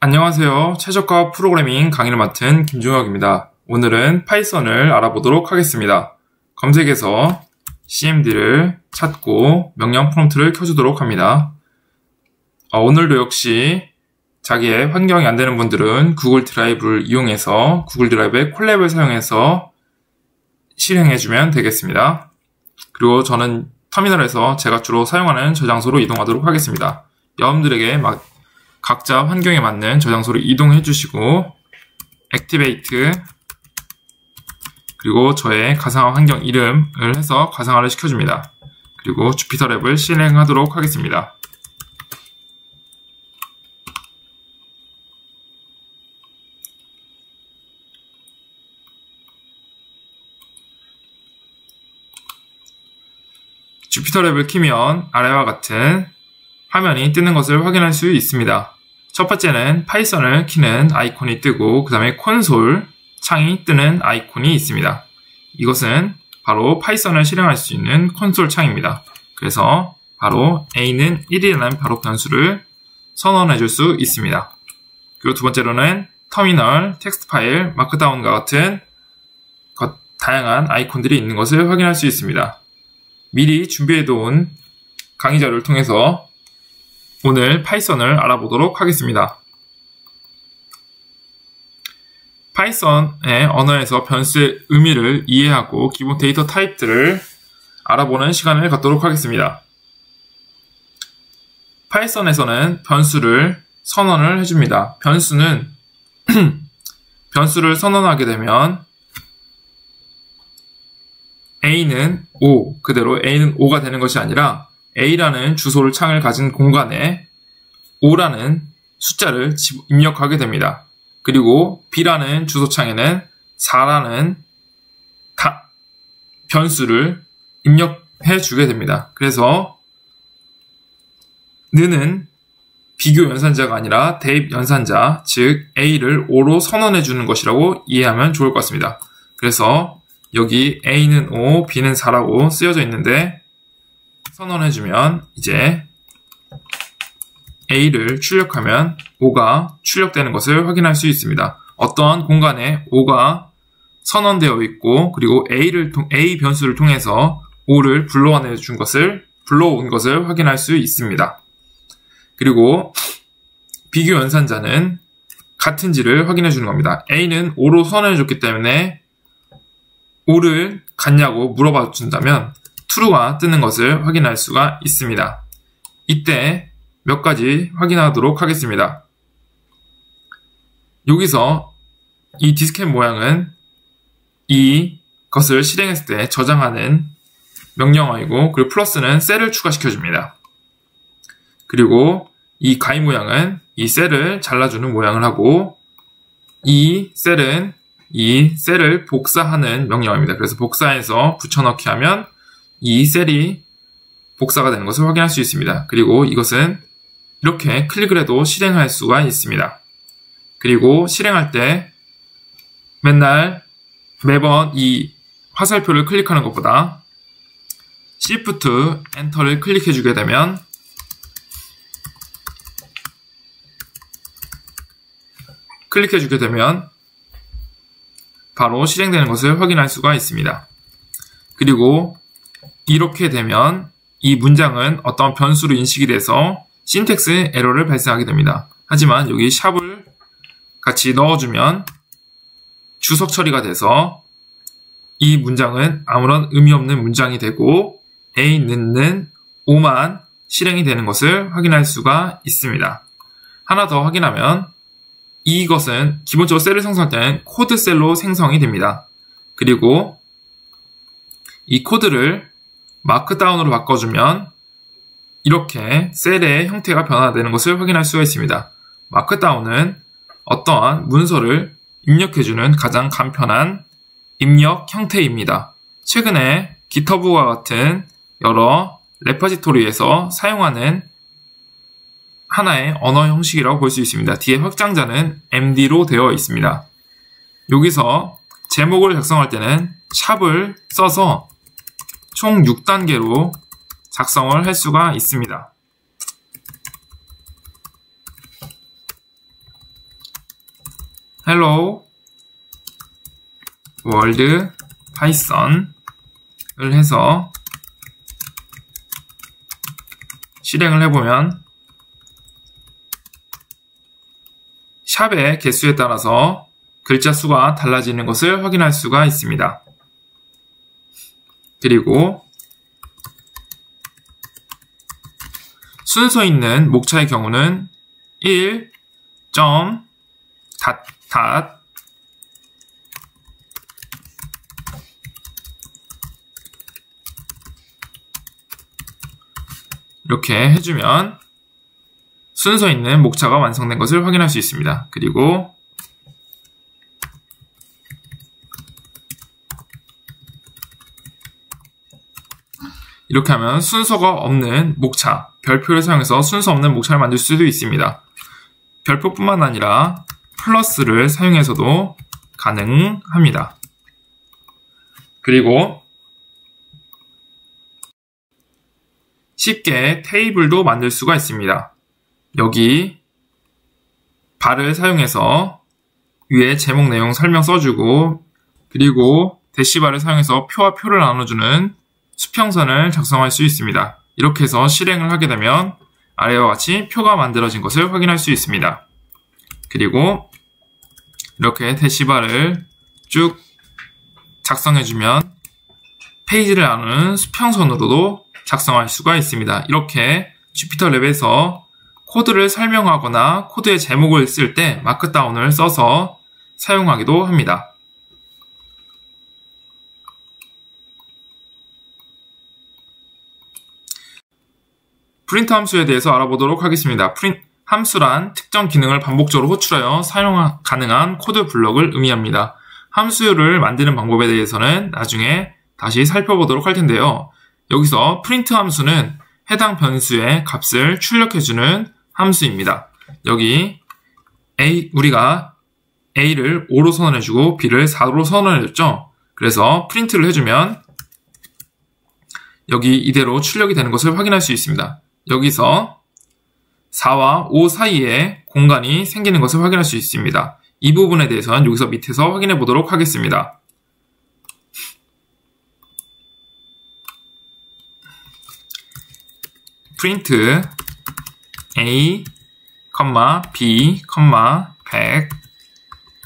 안녕하세요. 최저가 프로그래밍 강의를 맡은 김종혁입니다. 오늘은 파이썬을 알아보도록 하겠습니다. 검색에서 cmd를 찾고 명령 프롬프트를 켜주도록 합니다. 오늘도 역시 자기의 환경이 안 되는 분들은 구글 드라이브를 이용해서 구글 드라이브의 콜랩을 사용해서 실행해주면 되겠습니다. 그리고 저는 터미널에서 제가 주로 사용하는 저장소로 이동하도록 하겠습니다. 여러분들에게 각자 환경에 맞는 저장소로 이동해 주시고 액티베이트 그리고 저의 가상화 환경 이름을 해서 가상화를 시켜줍니다. 그리고 주피터 랩을 실행하도록 하겠습니다. 주피터 랩을 키면 아래와 같은 화면이 뜨는 것을 확인할 수 있습니다. 첫 번째는 파이썬을 키는 아이콘이 뜨고 그 다음에 콘솔 창이 뜨는 아이콘이 있습니다. 이것은 바로 파이썬을 실행할 수 있는 콘솔 창입니다. 그래서 바로 a는 1이라는 바로 변수를 선언해 줄 수 있습니다. 그리고 두 번째로는 터미널, 텍스트 파일, 마크다운과 같은 다양한 아이콘들이 있는 것을 확인할 수 있습니다. 미리 준비해 놓은 강의 자료를 통해서 오늘 파이썬을 알아보도록 하겠습니다. 파이썬의 언어에서 변수의 의미를 이해하고 기본 데이터 타입들을 알아보는 시간을 갖도록 하겠습니다. 파이썬에서는 변수를 선언을 해줍니다. 변수는 변수를 선언하게 되면 a는 5, 그대로 a는 5가 되는 것이 아니라 a라는 주소를 창을 가진 공간에 5라는 숫자를 입력하게 됩니다. 그리고 b라는 주소창에는 4라는 변수를 입력해 주게 됩니다. 그래서 는은 비교 연산자가 아니라 대입 연산자, 즉 a를 5로 선언해 주는 것이라고 이해하면 좋을 것 같습니다. 그래서 여기 a는 5, b는 4라고 쓰여져 있는데 선언해주면 이제 a를 출력하면 5가 출력되는 것을 확인할 수 있습니다. 어떠한 공간에 5가 선언되어 있고 그리고 a 변수를 통해서 5를 불러온 것을 확인할 수 있습니다. 그리고 비교 연산자는 같은지를 확인해 주는 겁니다. a는 5로 선언해 줬기 때문에 5를 같냐고 물어봐 준다면 true가 뜨는 것을 확인할 수가 있습니다. 이때 몇 가지 확인하도록 하겠습니다. 여기서 이 디스켓 모양은 이것을 실행했을 때 저장하는 명령어이고 그리고 플러스는 셀을 추가시켜줍니다. 그리고 이 가위 모양은 이 셀을 잘라주는 모양을 하고 이 셀을 복사하는 명령어입니다. 그래서 복사해서 붙여넣기 하면 이 셀이 복사가 되는 것을 확인할 수 있습니다. 그리고 이것은 이렇게 클릭을 해도 실행할 수가 있습니다. 그리고 실행할 때 매번 이 화살표를 클릭하는 것보다 Shift, Enter를 클릭해 주게 되면 바로 실행되는 것을 확인할 수가 있습니다. 그리고 이렇게 되면 이 문장은 어떤 변수로 인식이 돼서 신텍스 에러를 발생하게 됩니다. 하지만 여기 샵을 같이 넣어주면 주석 처리가 돼서 이 문장은 아무런 의미 없는 문장이 되고 a는 5만 실행이 되는 것을 확인할 수가 있습니다. 하나 더 확인하면 이것은 기본적으로 셀을 생성할 때는 코드 셀로 생성이 됩니다. 그리고 이 코드를 마크다운으로 바꿔주면 이렇게 셀의 형태가 변화되는 것을 확인할 수가 있습니다. 마크다운은 어떠한 문서를 입력해주는 가장 간편한 입력 형태입니다. 최근에 GitHub와 같은 여러 레퍼지토리에서 사용하는 하나의 언어 형식이라고 볼 수 있습니다. 뒤에 확장자는 MD로 되어 있습니다. 여기서 제목을 작성할 때는 샵을 써서 총 6단계로 작성을 할 수가 있습니다. hello world python을 해서 실행을 해보면 샵의 개수에 따라서 글자 수가 달라지는 것을 확인할 수가 있습니다. 그리고 순서 있는 목차의 경우는 1. 이렇게 해주면 순서 있는 목차가 완성된 것을 확인할 수 있습니다. 그리고 이렇게 하면 순서가 없는 목차, 별표를 사용해서 순서 없는 목차를 만들 수도 있습니다. 별표뿐만 아니라 플러스를 사용해서도 가능합니다. 그리고 쉽게 테이블도 만들 수가 있습니다. 여기 bar을 사용해서 위에 제목 내용 설명 써주고, 그리고 대시바를 사용해서 표와 표를 나눠주는 수평선을 작성할 수 있습니다. 이렇게 해서 실행을 하게 되면 아래와 같이 표가 만들어진 것을 확인할 수 있습니다. 그리고 이렇게 대시바를 쭉 작성해주면 페이지를 나누는 수평선으로도 작성할 수가 있습니다. 이렇게 주피터랩에서 코드를 설명하거나 코드의 제목을 쓸 때 마크다운을 써서 사용하기도 합니다. 프린트 함수에 대해서 알아보도록 하겠습니다. 함수란 특정 기능을 반복적으로 호출하여 사용 가능한 코드 블럭을 의미합니다. 함수를 만드는 방법에 대해서는 나중에 다시 살펴보도록 할 텐데요. 여기서 프린트 함수는 해당 변수의 값을 출력해주는 함수입니다. 여기 우리가 A를 5로 선언해주고 B를 4로 선언해줬죠. 그래서 프린트를 해주면 여기 이대로 출력이 되는 것을 확인할 수 있습니다. 여기서 4와 5 사이에 공간이 생기는 것을 확인할 수 있습니다. 이 부분에 대해서는 여기서 밑에서 확인해 보도록 하겠습니다. 프린트 A, B, 100,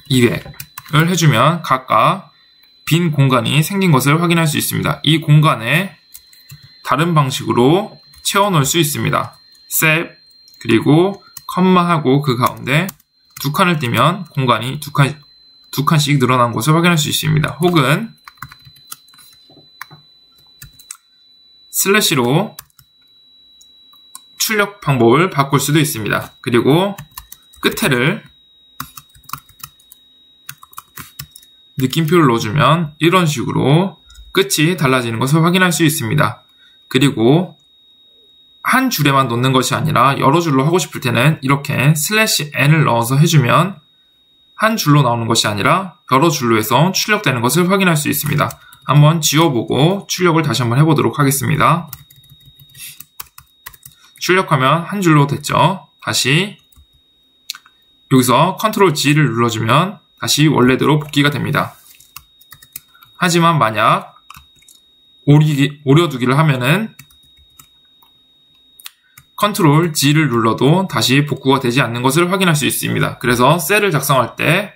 200을 해주면 각각 빈 공간이 생긴 것을 확인할 수 있습니다. 이 공간에 다른 방식으로 채워놓을 수 있습니다. 셋, 그리고 컴마하고 그 가운데 두 칸을 띄면 공간이 두 칸씩 늘어난 것을 확인할 수 있습니다. 혹은 슬래시로 출력 방법을 바꿀 수도 있습니다. 그리고 끝에를 느낌표를 넣어주면 이런 식으로 끝이 달라지는 것을 확인할 수 있습니다. 그리고 한 줄에만 놓는 것이 아니라 여러 줄로 하고 싶을 때는 이렇게 /n을 넣어서 해주면 한 줄로 나오는 것이 아니라 여러 줄로 해서 출력되는 것을 확인할 수 있습니다. 한번 지워보고 출력을 다시 한번 해보도록 하겠습니다. 출력하면 한 줄로 됐죠. 다시 여기서 Ctrl G를 눌러주면 다시 원래대로 복귀가 됩니다. 하지만 만약 오려두기를 하면은 Ctrl G를 눌러도 다시 복구가 되지 않는 것을 확인할 수 있습니다. 그래서 셀을 작성할 때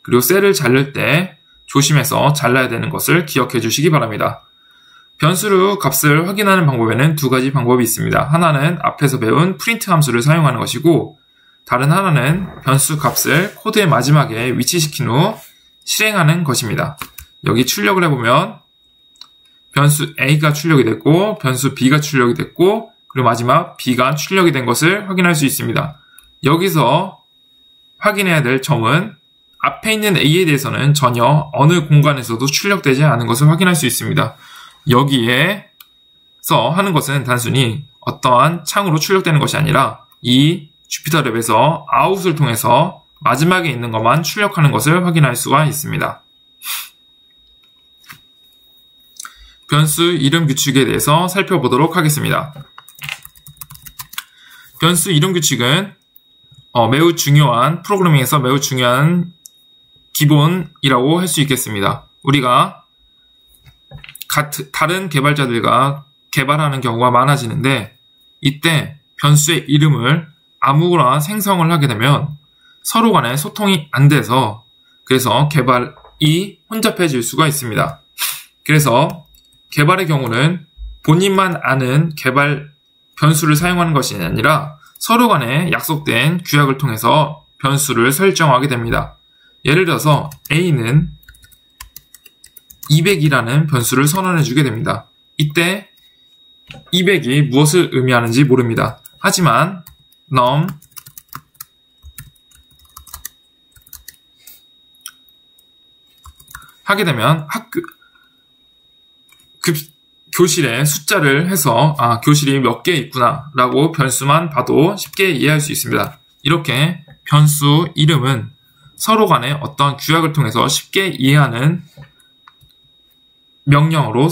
그리고 셀을 자를 때 조심해서 잘라야 되는 것을 기억해 주시기 바랍니다. 변수로 값을 확인하는 방법에는 두 가지 방법이 있습니다. 하나는 앞에서 배운 프린트 함수를 사용하는 것이고, 다른 하나는 변수 값을 코드의 마지막에 위치시킨 후 실행하는 것입니다. 여기 출력을 해보면 변수 A가 출력이 됐고 변수 B가 출력이 됐고 그리고 마지막 B가 출력이 된 것을 확인할 수 있습니다. 여기서 확인해야 될 점은 앞에 있는 A에 대해서는 전혀 어느 공간에서도 출력되지 않은 것을 확인할 수 있습니다. 여기에서 하는 것은 단순히 어떠한 창으로 출력되는 것이 아니라 이 주피터랩에서 아웃을 통해서 마지막에 있는 것만 출력하는 것을 확인할 수가 있습니다. 변수 이름 규칙에 대해서 살펴보도록 하겠습니다. 변수 이름 규칙은 매우 중요한 프로그래밍에서 매우 중요한 기본이라고 할 수 있겠습니다. 우리가 다른 개발자들과 개발하는 경우가 많아지는데 이때 변수의 이름을 아무거나 생성을 하게 되면 서로 간에 소통이 안 돼서 그래서 개발이 혼잡해질 수가 있습니다. 그래서 개발의 경우는 본인만 아는 개발 변수를 사용하는 것이 아니라 서로 간에 약속된 규약을 통해서 변수를 설정하게 됩니다. 예를 들어서 A는 200이라는 변수를 선언해 주게 됩니다. 이때 200이 무엇을 의미하는지 모릅니다. 하지만 num 하게 되면 교실에 숫자를 해서 교실이 몇 개 있구나 라고 변수만 봐도 쉽게 이해할 수 있습니다. 이렇게 변수 이름은 서로 간에 어떤 규약을 통해서 쉽게 이해하는 명령어로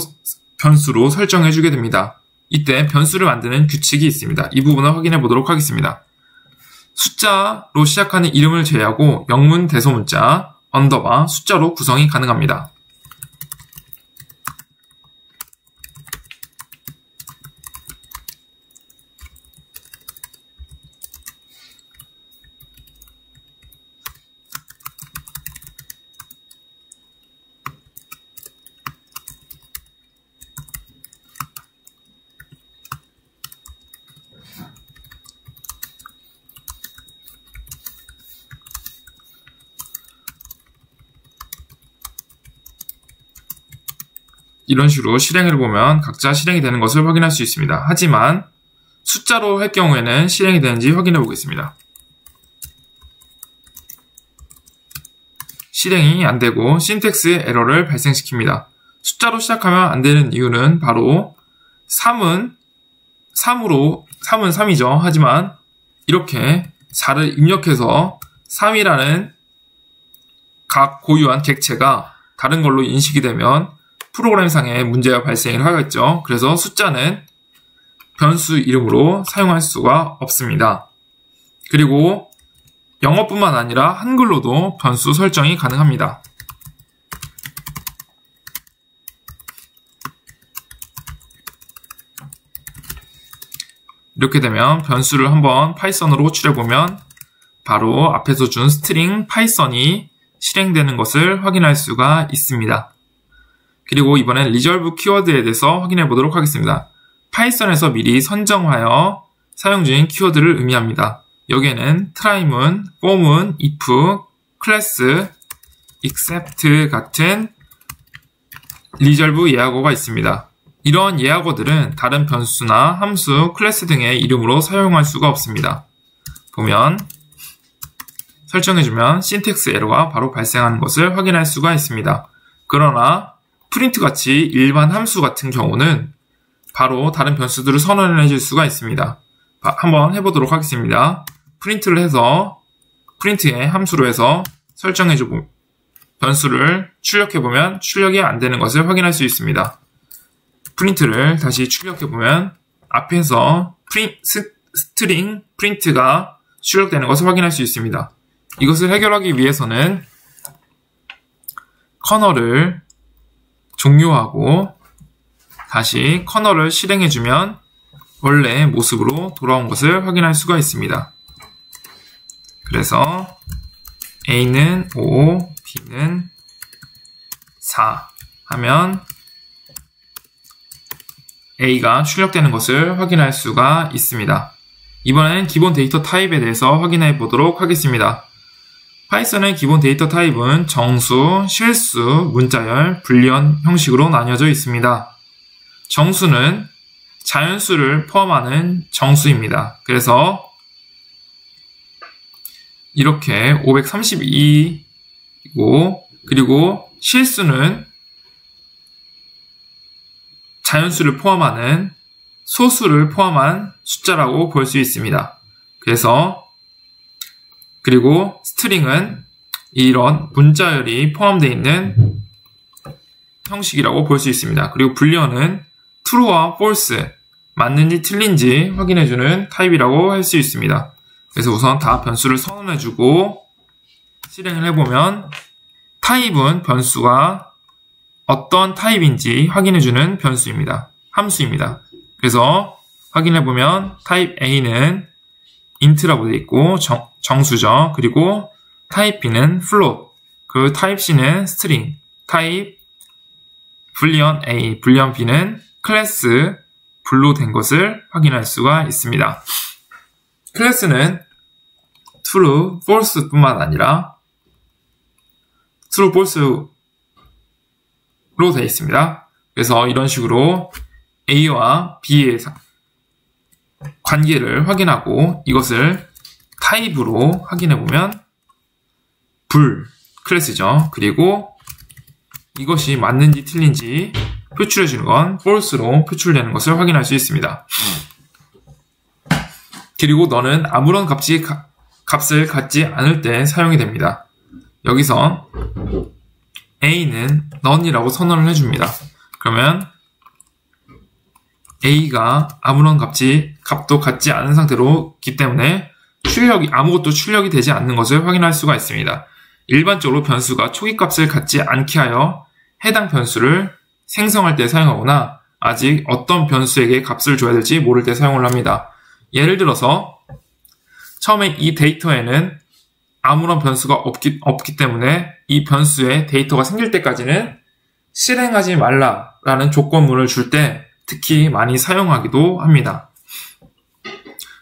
변수로 설정해 주게 됩니다. 이때 변수를 만드는 규칙이 있습니다. 이 부분을 확인해 보도록 하겠습니다. 숫자로 시작하는 이름을 제외하고 영문 대소문자, 언더바, 숫자로 구성이 가능합니다. 이런 식으로 실행을 보면 각자 실행이 되는 것을 확인할 수 있습니다. 하지만 숫자로 할 경우에는 실행이 되는지 확인해 보겠습니다. 실행이 안 되고 신텍스 에러를 발생시킵니다. 숫자로 시작하면 안 되는 이유는 바로 3은 3이죠. 하지만 이렇게 4를 입력해서 3이라는 각 고유한 객체가 다른 걸로 인식이 되면 프로그램상의 문제가 발생을 하겠죠. 그래서 숫자는 변수 이름으로 사용할 수가 없습니다. 그리고 영어뿐만 아니라 한글로도 변수 설정이 가능합니다. 이렇게 되면 변수를 한번 파이썬으로 추려보면 바로 앞에서 준 스트링 파이썬이 실행되는 것을 확인할 수가 있습니다. 그리고 이번엔 리졸브 키워드에 대해서 확인해 보도록 하겠습니다. 파이썬에서 미리 선정하여 사용 중인 키워드를 의미합니다. 여기에는 try문, for문, if, class, except 같은 리졸브 예약어가 있습니다. 이런 예약어들은 다른 변수나 함수, 클래스 등의 이름으로 사용할 수가 없습니다. 보면 설정해주면 신텍스 에러가 바로 발생하는 것을 확인할 수가 있습니다. 그러나 프린트 같이 일반 함수 같은 경우는 바로 다른 변수들을 선언해 줄 수가 있습니다. 한번 해보도록 하겠습니다. 프린트를 해서 프린트에 함수로 해서 설정해주고 변수를 출력해보면 출력이 안 되는 것을 확인할 수 있습니다. 프린트를 다시 출력해보면 앞에서 스트링 프린트가 출력되는 것을 확인할 수 있습니다. 이것을 해결하기 위해서는 커널을 종료하고 다시 커널을 실행해주면 원래 모습으로 돌아온 것을 확인할 수가 있습니다. 그래서 A는 5, B는 4 하면 A가 출력되는 것을 확인할 수가 있습니다. 이번엔 기본 데이터 타입에 대해서 확인해 보도록 하겠습니다. 파이썬의 기본 데이터 타입은 정수, 실수, 문자열, 불리언 형식으로 나뉘어져 있습니다. 정수는 자연수를 포함하는 정수입니다. 그래서 이렇게 532이고 그리고 실수는 자연수를 포함하는 소수를 포함한 숫자라고 볼 수 있습니다. 그리고 스트링은 이런 문자열이 포함되어 있는 형식이라고 볼 수 있습니다. 그리고 불리언은 true와 false, 맞는지 틀린지 확인해주는 타입이라고 할 수 있습니다. 그래서 우선 다 변수를 선언해주고 실행을 해보면 타입은 변수가 어떤 타입인지 확인해주는 변수입니다. 함수입니다. 그래서 확인해보면 타입 A는 int라고 되어 있고 정수죠. 그리고 타입 B는 float, 그 타입 C는 string, 타입 불리언 A, 불리언 B는 클래스 블루 된 것을 확인할 수가 있습니다. 클래스는 true, false 뿐만 아니라 true, false로 되어 있습니다. 그래서 이런 식으로 A와 B의 관계를 확인하고 이것을 타입으로 확인해보면 클래스죠. 그리고 이것이 맞는지 틀린지 표출해주는 건 false로 표출되는 것을 확인할 수 있습니다. 그리고 너는 아무런 값을 갖지 않을 때 사용이 됩니다. 여기서 A는 none이라고 선언을 해줍니다. 그러면 A가 아무런 값도 갖지 않은 상태로기 때문에 아무것도 출력이 되지 않는 것을 확인할 수가 있습니다. 일반적으로 변수가 초기값을 갖지 않게 하여 해당 변수를 생성할 때 사용하거나 아직 어떤 변수에게 값을 줘야 될지 모를 때 사용을 합니다. 예를 들어서 처음에 이 데이터에는 아무런 변수가 없기 때문에 이 변수에 데이터가 생길 때까지는 실행하지 말라라는 조건문을 줄 때 특히 많이 사용하기도 합니다.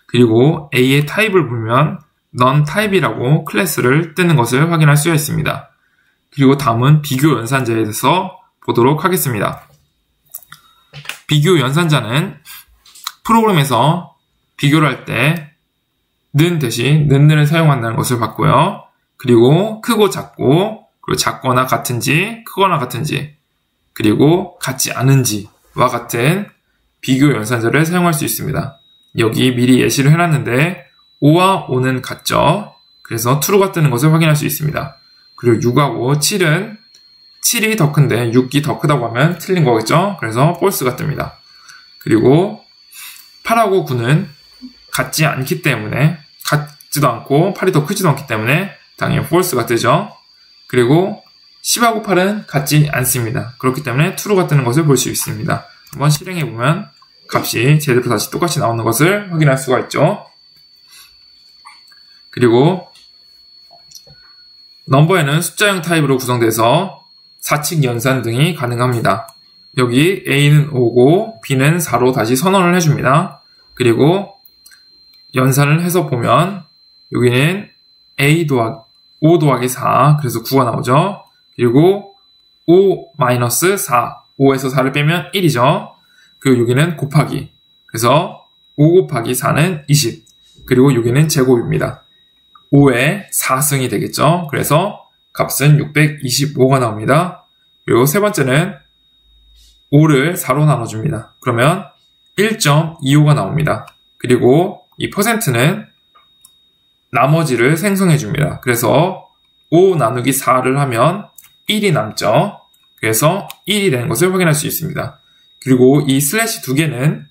그리고 A의 타입을 보면 none 타입이라고 클래스를 뜨는 것을 확인할 수가 있습니다. 그리고 다음은 비교 연산자에 대해서 보도록 하겠습니다. 비교 연산자는 프로그램에서 비교를 할 때 는 대신 는을 사용한다는 것을 봤고요. 그리고 크고 작고, 그리고 작거나 같은지, 크거나 같은지, 그리고 같지 않은지와 같은 비교 연산자를 사용할 수 있습니다. 여기 미리 예시를 해놨는데 5와 5는 같죠. 그래서 true가 뜨는 것을 확인할 수 있습니다. 그리고 6하고 7은 7이 더 큰데 6이 더 크다고 하면 틀린 거겠죠. 그래서 false가 뜹니다. 그리고 8하고 9는 같지 않기 때문에 같지도 않고 8이 더 크지도 않기 때문에 당연히 false가 뜨죠. 그리고 10하고 8은 같지 않습니다. 그렇기 때문에 true가 뜨는 것을 볼 수 있습니다. 한번 실행해보면 값이 제대로 다시 똑같이 나오는 것을 확인할 수가 있죠. 그리고 넘버에는 숫자형 타입으로 구성돼서 4칙 연산 등이 가능합니다. 여기 A는 5고 B는 4로 다시 선언을 해줍니다. 그리고 연산을 해서 보면 여기는 5 더하기 4, 그래서 9가 나오죠. 그리고 5-4, 5에서 4를 빼면 1이죠. 그리고 여기는 곱하기, 그래서 5 곱하기 4는 20, 그리고 여기는 제곱입니다. 5의 4승이 되겠죠. 그래서 값은 625가 나옵니다. 그리고 세 번째는 5를 4로 나눠줍니다. 그러면 1.25가 나옵니다. 그리고 이 퍼센트는 나머지를 생성해줍니다. 그래서 5 나누기 4를 하면 1이 남죠. 그래서 1이 되는 것을 확인할 수 있습니다. 그리고 이 슬래시 두 개는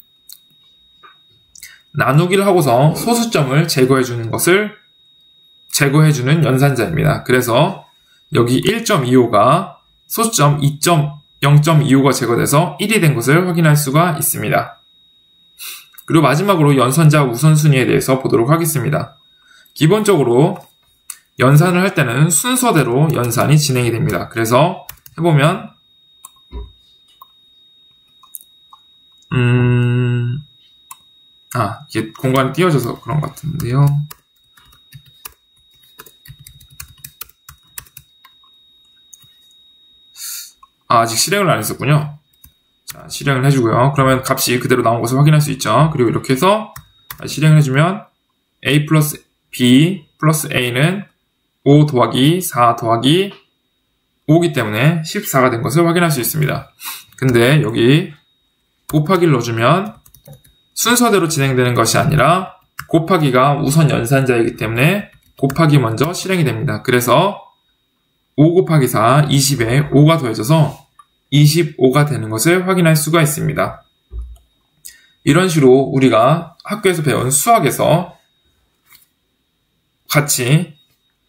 나누기를 하고서 소수점을 제거해주는 연산자입니다. 그래서 여기 1.25가 소수점 0.25가 제거돼서 1이 된 것을 확인할 수가 있습니다. 그리고 마지막으로 연산자 우선순위에 대해서 보도록 하겠습니다. 기본적으로 연산을 할 때는 순서대로 연산이 진행이 됩니다. 그래서 해보면 이게 공간이 띄어져서 그런 것 같은데요. 아직 실행을 안 했었군요. 자, 실행을 해주고요. 그러면 값이 그대로 나온 것을 확인할 수 있죠. 그리고 이렇게 해서 실행을 해주면 a 플러스 b 플러스 a는 5 더하기 4 더하기 5기 때문에 14가 된 것을 확인할 수 있습니다. 근데 여기 곱하기를 넣어주면 순서대로 진행되는 것이 아니라 곱하기가 우선 연산자이기 때문에 곱하기 먼저 실행이 됩니다. 그래서 5 곱하기 4, 20에 5가 더해져서 25가 되는 것을 확인할 수가 있습니다. 이런 식으로 우리가 학교에서 배운 수학에서 같이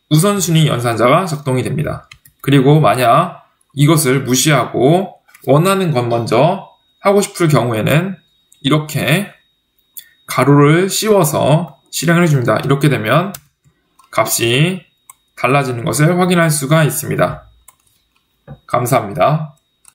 우선순위 연산자가 작동이 됩니다. 그리고 만약 이것을 무시하고 원하는 것 먼저 하고 싶을 경우에는 이렇게 가로를 씌워서 실행을 해줍니다. 이렇게 되면 값이 달라지는 것을 확인할 수가 있습니다. 감사합니다.